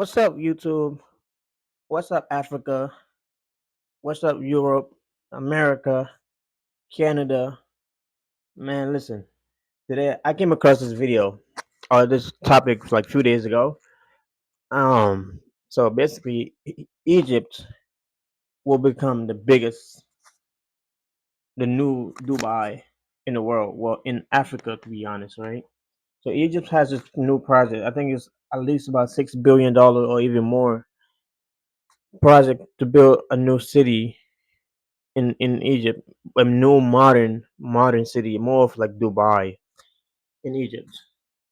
What's up, YouTube? What's up, Africa? What's up, Europe, America, Canada? Man, listen. Today I came across this video or this topic like a few days ago. So basically, Egypt will become the biggest, the new Dubai in the world. Well, in Africa, to be honest, right? So Egypt has this new project. I think it's at least about $6 billion or even more project to build a new city in Egypt, a new modern city, more of like Dubai in Egypt.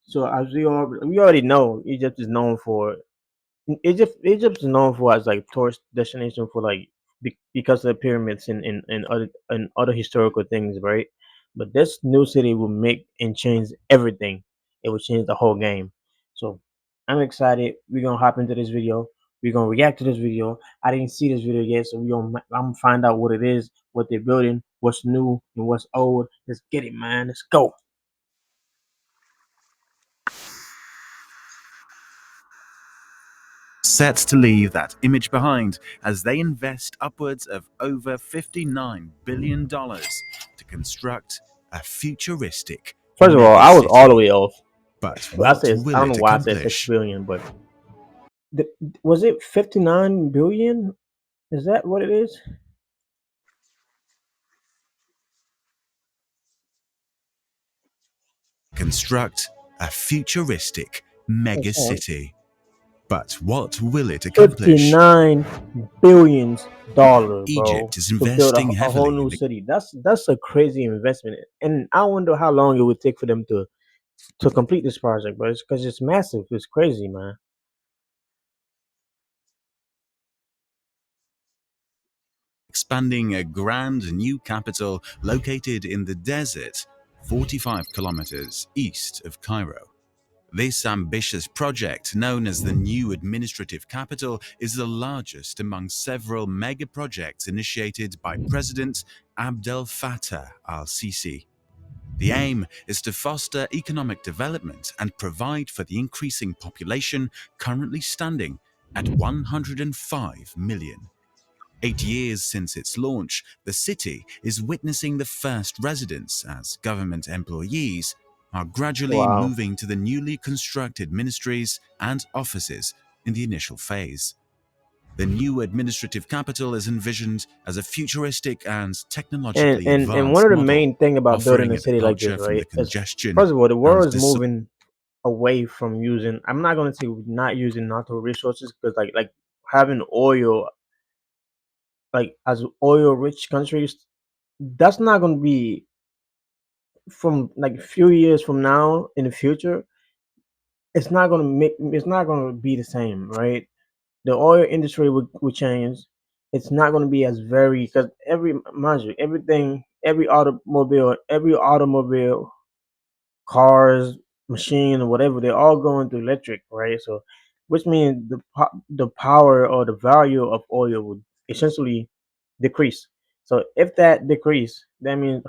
So as we already know, Egypt is known for as like tourist destination for like because of the pyramids and other historical things, right? But this new city will make and change everything. It will change the whole game. So I'm excited. We're gonna hop into this video. We're gonna react to this video. I didn't see this video yet, so I'm gonna find out what it is, what they're building, what's new and what's old. Let's get it, man. Let's go. Set to leave that image behind as they invest upwards of over $59 billion to construct a futuristic First of all, I was all the megacity. way off. But I what said I will don't know it why I said six accomplish? billion, but The, was it 59 billion? Is that what it is? Construct a futuristic Okay. megacity. But what will it accomplish? 59 billions dollars, bro, Egypt is to build investing a whole heavily new in the city. That's a crazy investment, and I wonder how long it would take for them to complete this project. But it's because it's massive. It's crazy, man. expanding a grand new capital located in the desert 45 kilometers east of Cairo. This ambitious project, known as the new administrative capital, is the largest among several mega projects initiated by President Abdel Fattah al-Sisi. The aim is to foster economic development and provide for the increasing population currently standing at 105 million. 8 years since its launch, the city is witnessing the first residents as government employees are gradually Wow. moving to the newly constructed ministries and offices in the initial phase. The new administrative capital is envisioned as a futuristic and And technologically and and one advanced of the model, main thing about building offering a a city like this, departure from the right, is congestion first of all, the and world is the moving away from using. I'm not gonna say not using natural resources because like having oil, like as oil rich countries, that's not going to be from like a few years from now in the future. It's not going to be the same, right? The oil industry will change. It's not going to be as very because mind you, every automobile, cars, machine, or whatever, they're all going to electric, right? So which means the power or the value of oil would essentially decrease. So if that decrease, that means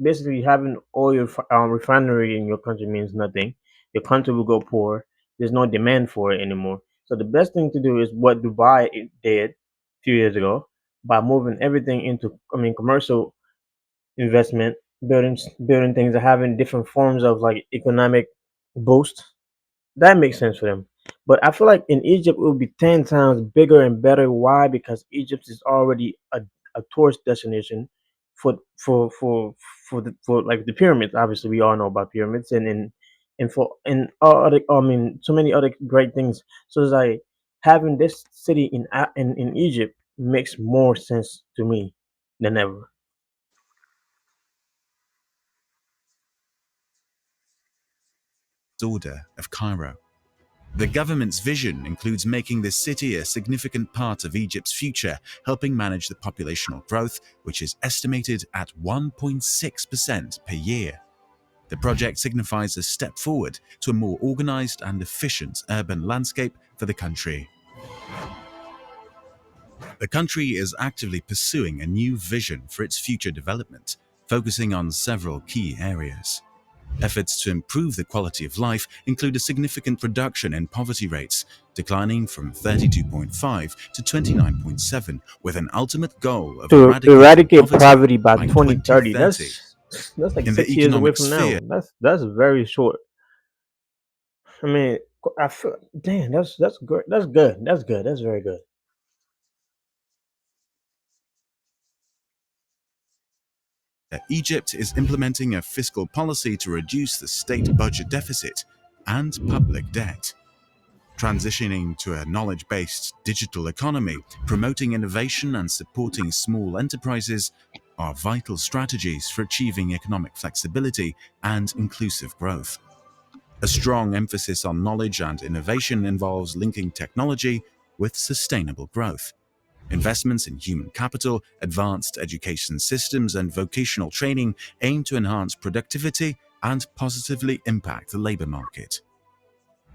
basically having oil refinery in your country means nothing. Your country will go poor. There's no demand for it anymore. So the best thing to do is what Dubai did a few years ago by moving everything into, commercial investment, building things, and having different forms of like economic boost. That makes sense for them. But I feel like in Egypt it would be 10 times bigger and better. Why? Because Egypt is already a tourist destination for for like the pyramids. Obviously, we all know about pyramids and for and all other. So many other great things. So it's like having this city in Egypt makes more sense to me than ever. order of Cairo. The government's vision includes making this city a significant part of Egypt's future, helping manage the populational growth, which is estimated at 1.6% per year. The project signifies a step forward to a more organized and efficient urban landscape for the country. The country is actively pursuing a new vision for its future development, focusing on several key areas. Efforts to improve the quality of life include a significant reduction in poverty rates, declining from 32.5 to 29.7, with an ultimate goal of To eradicating eradicate poverty poverty by by 2030. 2030. That's like In the 6 years away economic from sphere, now. That's very short. I mean, I feel damn. That's good. That's good. That's good. That's very good. Egypt is implementing a fiscal policy to reduce the state budget deficit and public debt. Transitioning to a knowledge based digital economy, promoting innovation, and supporting small enterprises are vital strategies for achieving economic flexibility and inclusive growth. A strong emphasis on knowledge and innovation involves linking technology with sustainable growth. Investments in human capital, advanced education systems, and vocational training aim to enhance productivity and positively impact the labor market.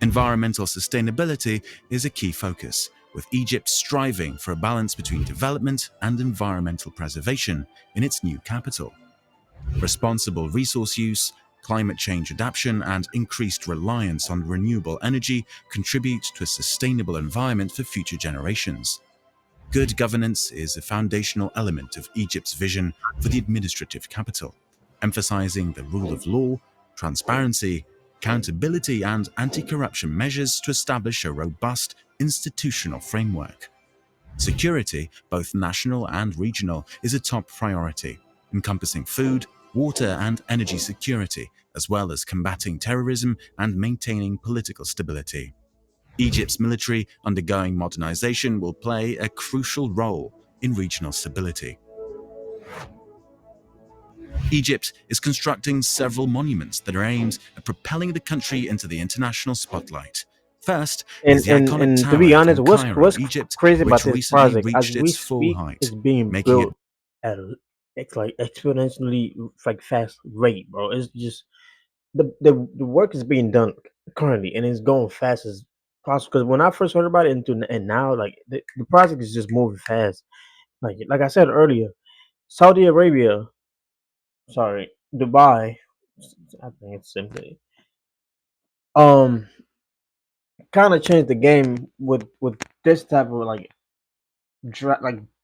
Environmental sustainability is a key focus, with Egypt striving for a balance between development and environmental preservation in its new capital. Responsible resource use, climate change adaptation, and increased reliance on renewable energy contribute to a sustainable environment for future generations. Good governance is a foundational element of Egypt's vision for the administrative capital, emphasizing the rule of law, transparency, accountability, and anti corruption measures to establish a robust institutional framework. Security, both national and regional, is a top priority, encompassing food, water, and energy security, as well as combating terrorism and maintaining political stability. Egypt's military, undergoing modernization, will play a crucial role in regional stability. Egypt is constructing several monuments that are aimed at propelling the country into the international spotlight. First is And the and iconic and to be tower honest, in Cairo, what's Egypt, crazy about which this recently project? As reached we its full speak, height, it's being making it built at it's like exponentially like fast rate, bro. It's just the work is being done currently, and it's going fast as possible. Because when I first heard about it, and now like the project is just moving fast. Like I said earlier, Saudi Arabia, sorry, Dubai. I think it's simply um kind of changed the game with this type of like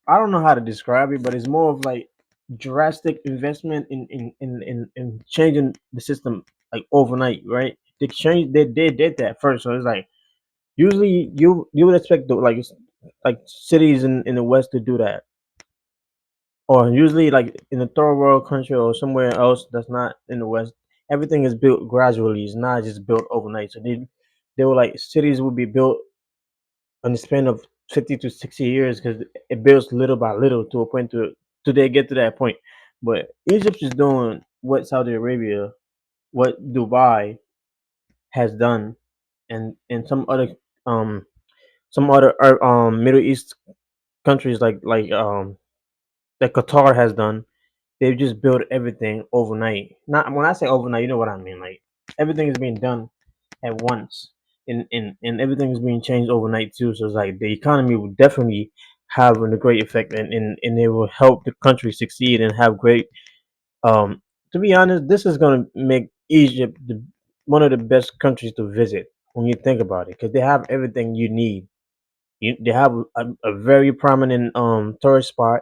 I don't know how to describe it, but it's more of like drastic investment in changing the system like overnight, right? They did that first, so it's like usually you would expect like cities in the west to do that, or usually like in a third world country or somewhere else that's not in the west, everything is built gradually. It's not just built overnight. So they were like cities would be built in the span of 50 to 60 years because it builds little by little to a point to they get to that point. But Egypt is doing what Saudi Arabia, what Dubai has done, and um some other Middle East countries that Qatar has done. They've just built everything overnight. Not when I say overnight, you know what I mean. Like everything is being done at once, and everything is being changed overnight too. So it's like the economy will definitely have a great effect, and it will help the country succeed and have great. Um, to be honest, this is gonna make Egypt one of the best countries to visit when you think about it, because they have everything you need. They have a very prominent tourist spot.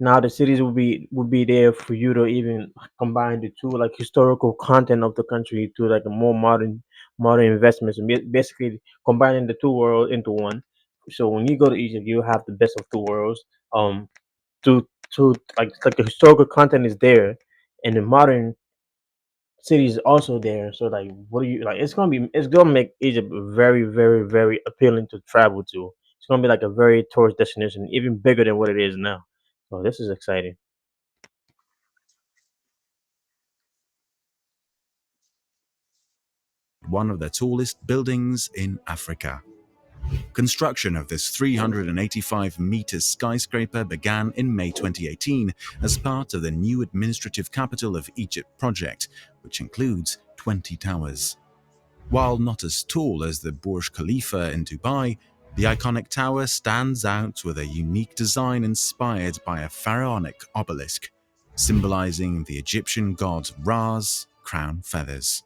Now the cities will be there for you to even combine the two, like historical content of the country to like a more modern investments, and basically combining the two worlds into one. So when you go to Egypt, you have the best of two worlds. Um, to like the historical content is there, and the modern city is also there. So like, what do you like? It's gonna make Egypt very very appealing to travel to. It's gonna be like a very tourist destination, even bigger than what it is now. So this is exciting. one of the tallest buildings in Africa. Construction of this 385 meter skyscraper began in May 2018 as part of the new administrative capital of Egypt project, which includes 20 towers. While not as tall as the Burj Khalifa in Dubai, the iconic tower stands out with a unique design inspired by a pharaonic obelisk, symbolizing the Egyptian god Ra's crown feathers.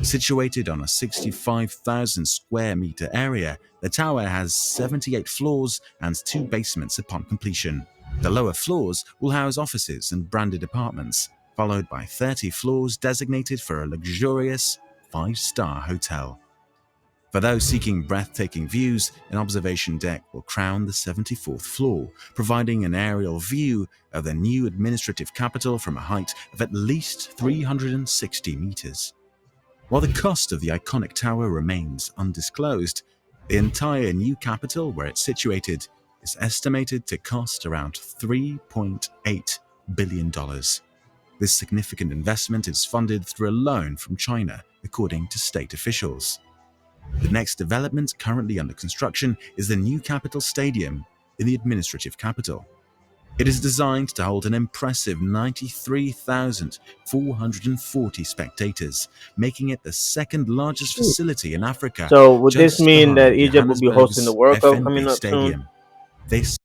Situated on a 65,000 square meter area, the tower has 78 floors and 2 basements upon completion. The lower floors will house offices and branded apartments, followed by 30 floors designated for a luxurious 5-star hotel. For those seeking breathtaking views, an observation deck will crown the 74th floor, providing an aerial view of the new administrative capital from a height of at least 360 meters. While the cost of the iconic tower remains undisclosed, the entire new capital where it's situated is estimated to cost around $3.8 billion. Dollars. This significant investment is funded through a loan from China, according to state officials. The next development currently under construction is the new Capital Stadium in the administrative capital. It is designed to hold an impressive 93,440 spectators, making it the second largest Shoot. facility in Africa, So would this just mean that behind Egypt will be hosting the Johannesburg's World Cup FNB coming up soon? Stadium. This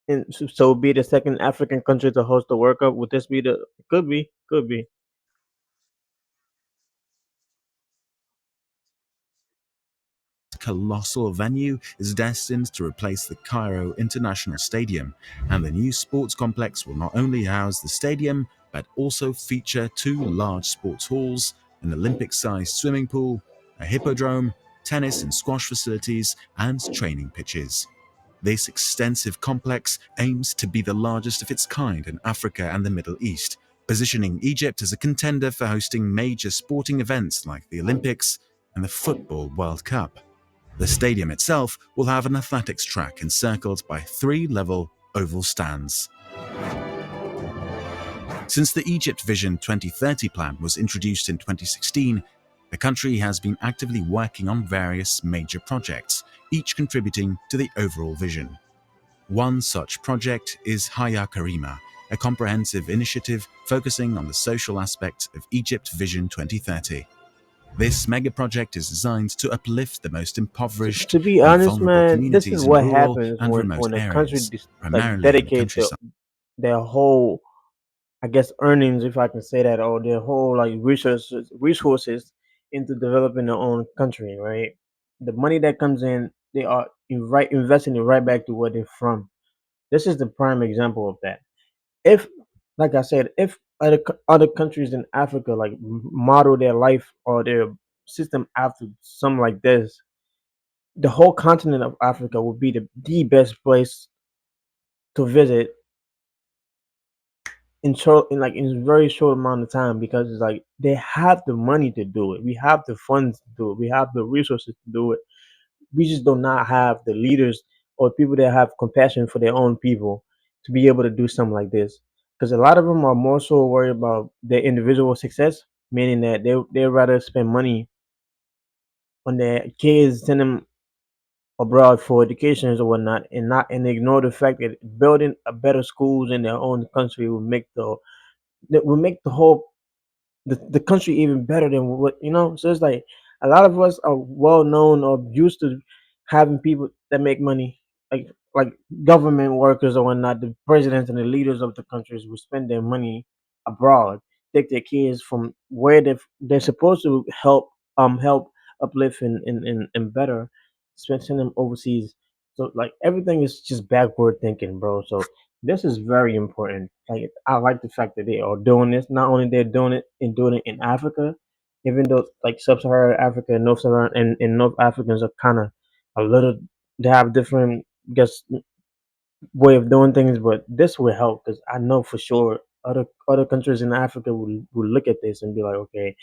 And so be the second African country to host the World Cup. Would this be the? Could be. Could be. colossal venue is destined to replace the Cairo International Stadium, and the new sports complex will not only house the stadium, but also feature 2 large sports halls, an Olympic-sized swimming pool, a hippodrome, tennis and squash facilities, and training pitches. This extensive complex aims to be the largest of its kind in Africa and the Middle East, positioning Egypt as a contender for hosting major sporting events like the Olympics and the Football World Cup. The stadium itself will have an athletics track encircled by 3-level oval stands. Since the Egypt Vision 2030 plan was introduced in 2016, the country has been actively working on various major projects, each contributing to the overall vision. One such project is Haya Karima, a comprehensive initiative focusing on the social aspect of Egypt Vision 2030. This mega project is designed to uplift the most impoverished To be and honest, vulnerable man, this is communities in what rural happens and remote when a country areas, like primarily in the dedicate countryside. their whole, I guess, earnings, if I can say that, or their whole like resources into developing their own country, right? The money that comes in, they are investing it right back to where they're from. This is the prime example of that. If, like I said, if other countries in Africa like model their life or their system after something like this, the whole continent of Africa would be the best place to visit in a very short amount of time, because it's like they have the money to do it. We have the funds to do it. We have the resources to do it. We just do not have the leaders or people that have compassion for their own people to be able to do something like this. Because a lot of them are more so worried about their individual success, meaning that they rather spend money on their kids, send them abroad for educations or whatnot, and ignore the fact that building a better schools in their own country will make the whole the country even better than what you know. So it's like a lot of us are well known or used to having people that make money, like like government workers or whatnot. The presidents and the leaders of the countries will spend their money abroad, take their kids from where they're supposed to help uplift and better, send them overseas. So like everything is just backward thinking, bro. So this is very important. Like I like the fact that they are doing this. Not only they're doing it in Africa, even though like sub-Saharan Africa and and North Africans are kind of a little, they have different, I guess, way of doing things, but this will help because I know for sure other countries in Africa will look at this and be like, okay,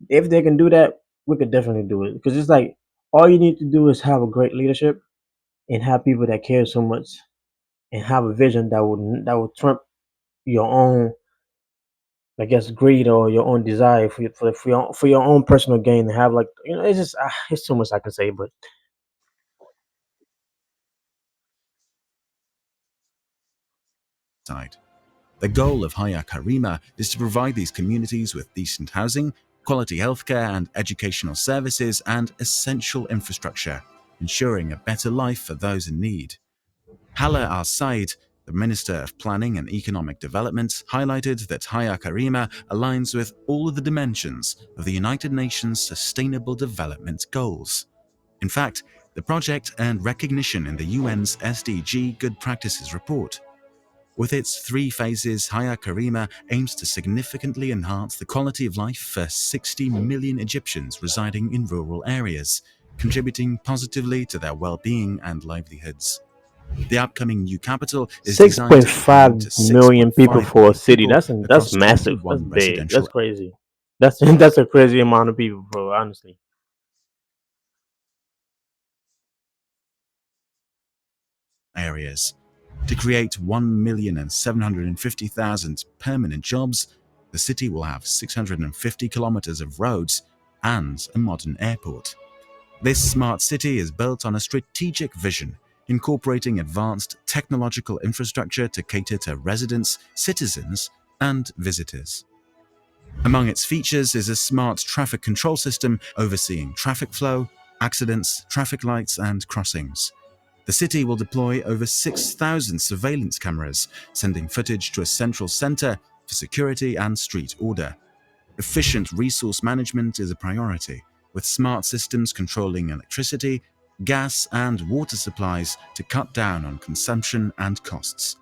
if they can do that, we could definitely do it. Because it's like all you need to do is have a great leadership and have people that care so much and have a vision that would trump your own, I guess, greed or your own desire for your own personal gain. And have like it's just it's too much I can say, but The goal of Haya Karima is to provide these communities with decent housing, quality healthcare and educational services, and essential infrastructure, ensuring a better life for those in need. Hala Al Said, the the Minister of Planning and Economic Development, highlighted that Hayakarima aligns with all of the dimensions of the United Nations Sustainable Development Goals. In fact, the project earned recognition in the UN's SDG Good Practices report. With its 3 phases, Hayakarima aims to significantly enhance the quality of life for 60 million Egyptians residing in rural areas, contributing positively to their well-being and livelihoods. The upcoming new capital is Six designed point to be home five to million people 6.5 for a million city. people That's across massive. That's 21 big. That's residential crazy. That's that's a crazy amount of people, bro. Honestly. areas. To create 1,750,000 permanent jobs, the city will have 650 kilometers of roads and a modern airport. This smart city is built on a strategic vision, incorporating advanced technological infrastructure to cater to residents, citizens, and visitors. Among its features is a smart traffic control system overseeing traffic flow, accidents, traffic lights, and crossings. The city will deploy over 6,000 surveillance cameras, sending footage to a central center for security and street order. Efficient resource management is a priority, with smart systems controlling electricity, gas, and water supplies to cut down on consumption and costs.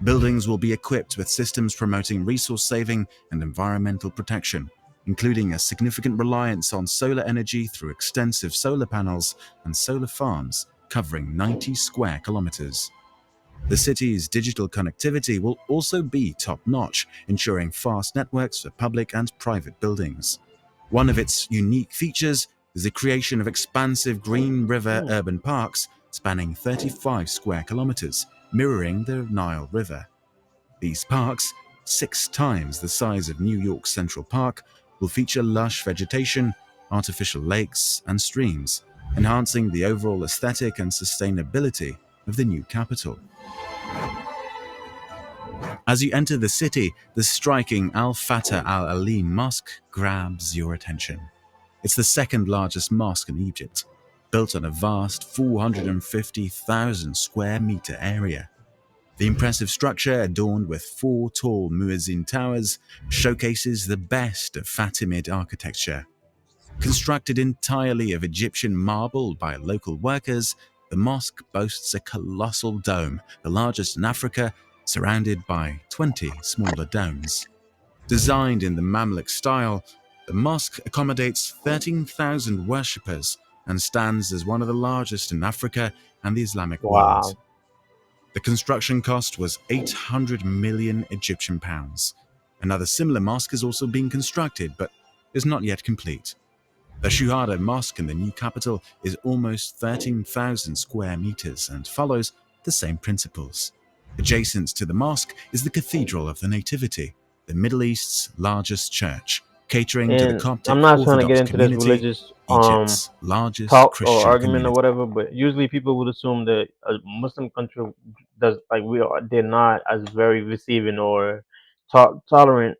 Buildings will be equipped with systems promoting resource saving and environmental protection, including a significant reliance on solar energy through extensive solar panels and solar farms covering 90 square kilometers. The city's digital connectivity will also be top-notch, ensuring fast networks for public and private buildings. One of its unique features is the creation of expansive Green River Hmm. urban parks spanning 35 square kilometers, mirroring the Nile River. These parks, 6 times the size of New York's Central Park, will feature lush vegetation, artificial lakes, and streams, enhancing the overall aesthetic and sustainability of the new capital. As you enter the city, the striking Al Fatah Al Alim Mosque grabs your attention. It's the second largest mosque in Egypt, built on a vast 450,000 square meter area. The impressive structure, adorned with 4 tall muezzin towers, showcases the best of Fatimid architecture. Constructed entirely of Egyptian marble by local workers, the mosque boasts a colossal dome, the largest in Africa, surrounded by 20 smaller domes. Designed in the Mamluk style, the mosque accommodates 13,000 worshippers and stands as one of the largest in Africa and the Islamic world. Wow. The construction cost was 800 million Egyptian pounds. Another similar mosque is also being constructed, but is not yet complete. The Shuhada Mosque in the new capital is almost 13,000 square meters and follows the same principles. Adjacent to the mosque is the Cathedral of the Nativity, the Middle East's largest church, catering to the And I'm Coptic not trying to get Orthodox into this community, religious Egypt's largest talk or Christian argument or community. whatever, but usually people would assume that a Muslim country does like we are. They're not as very receiving or tolerant.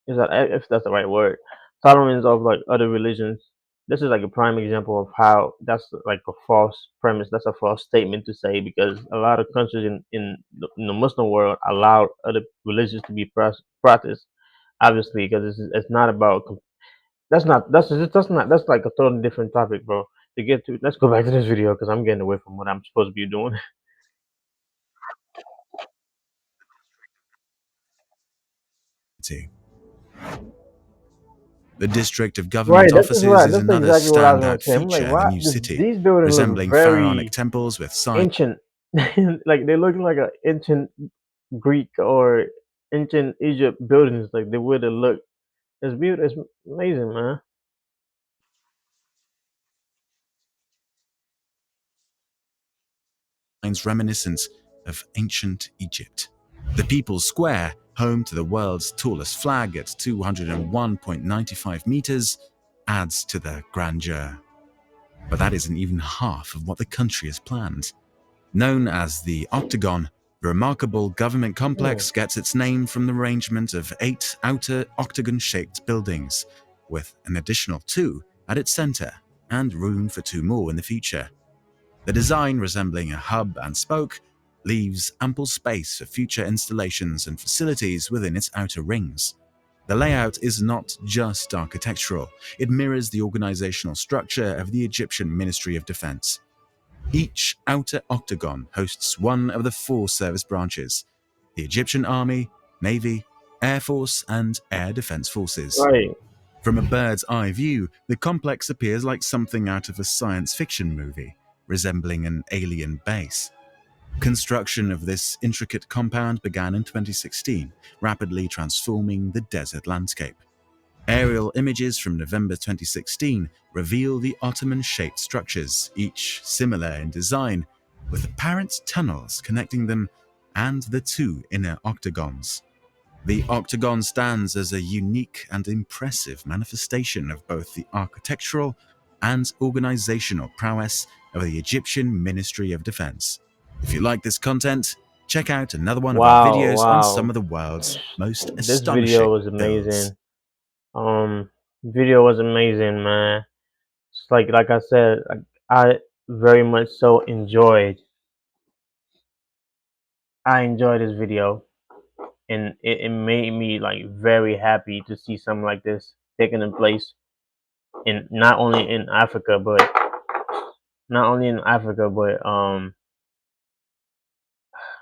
Is that if that's the right word? Tolerance of like other religions. This is like a prime example of how that's like a false premise. That's a false statement to say because a lot of countries in the Muslim world allow other religions to be practiced. Obviously, because it's not about that's like a totally different topic, bro. To get to, let's go back to this video because I'm getting away from what I'm supposed to be doing. The District of Right, Government that's just Offices right. is That's another exactly what I was gonna standout say. I'm like, feature in the why? new city, These buildings look resembling pharaonic very temples with signs ancient. Like they look like a ancient Greek or ancient Egypt buildings. Like the way they look. It's beautiful. It's amazing, man. reminiscent of ancient Egypt. The People's Square, home to the world's tallest flag at 201.95 meters, adds to the grandeur. But that isn't even half of what the country has planned. Known as the Octagon, the remarkable government Hmm. complex gets its name from the arrangement of 8 outer octagon-shaped buildings, with an additional 2 at its center and room for 2 more in the future. The design resembling a hub and spoke, leaves ample space for future installations and facilities within its outer rings. The layout is not just architectural, it mirrors the organizational structure of the Egyptian Ministry of Defense. Each outer octagon hosts one of the four service branches: the Egyptian Army, Navy, Air Force, and Air Defense Forces. Right. From a bird's eye view, the complex appears like something out of a science fiction movie, resembling an alien base. Construction of this intricate compound began in 2016, rapidly transforming the desert landscape. Aerial images from November 2016 reveal the Ottoman-shaped structures, each similar in design, with apparent tunnels connecting them and the two inner octagons. The octagon stands as a unique and impressive manifestation of both the architectural and organizational prowess of the Egyptian Ministry of Defense. If you like this content, check out another one of our Wow, videos on some wow. of the world's most This video astonishing was builds. amazing. Video was amazing, man. It's like I said, I very much so enjoyed. I enjoyed this video, and it made me like very happy to see something like this taking in place in not only in Africa, but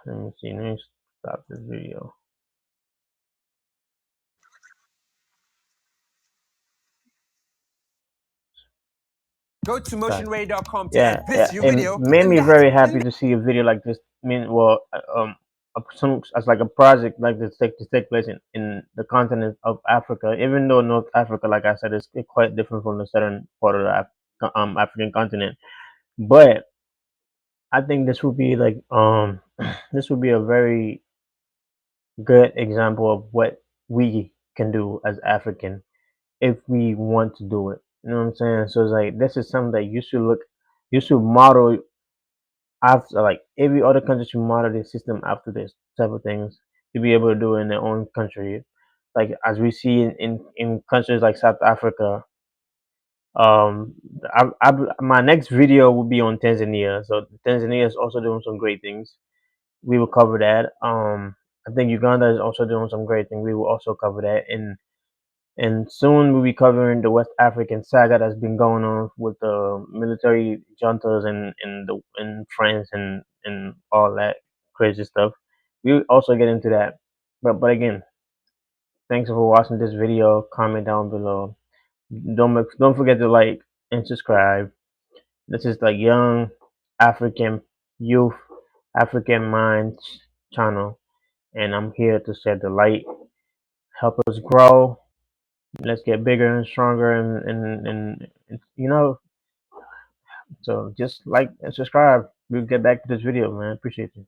let me see. Let me stop this video. Go to Okay. motionray.com to Yeah, edit yeah, this your it video made and me that very happy and to see a video like this. I mean, well, some as like a project like this take place in the continent of Africa. Even though North Africa, like I said, is quite different from the southern part of the African continent. But I think this would be like this would be a very good example of what we can do as African if we want to do it. You know what I'm saying? So it's like this is something that you should model after, like every other country should model their system after this type of things to be able to do it in their own country. Like as we see in countries like South Africa. Um, my next video will be on Tanzania. So Tanzania is also doing some great things. We will cover that. I think Uganda is also doing some great things. We will also cover that. And soon we'll be covering the West African saga that's been going on with the military juntas in France and all that crazy stuff. We'll also get into that. But again, thanks for watching this video. Comment down below. Don't forget to like and subscribe. This is the Young African Youth African Minds channel, and I'm here to shed the light, help us grow. Let's get bigger and stronger, and you know. So just like and subscribe. We'll get back to this video, man. Appreciate you.